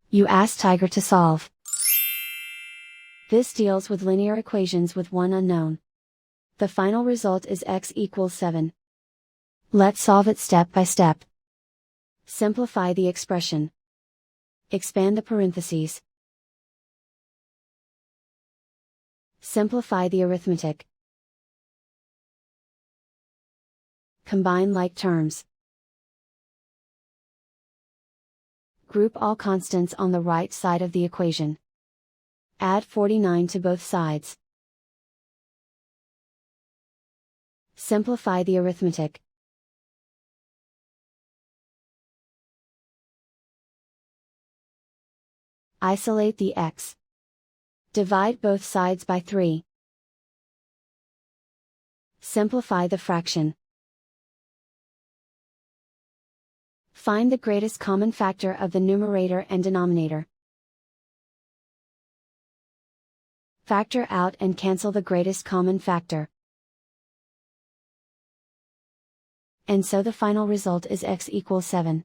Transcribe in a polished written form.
You ask Tiger to solve. This deals with linear equations with one unknown. The final result is x equals 7. Let's solve it step by step. Simplify the expression. Expand the parentheses. Simplify the arithmetic. Combine like terms. Group all constants on the right side of the equation. Add 49 to both sides. Simplify the arithmetic. Isolate the x. Divide both sides by 3. Simplify the fraction. Find the greatest common factor of the numerator and denominator. Factor out and cancel the greatest common factor. And so the final result is x equals 7.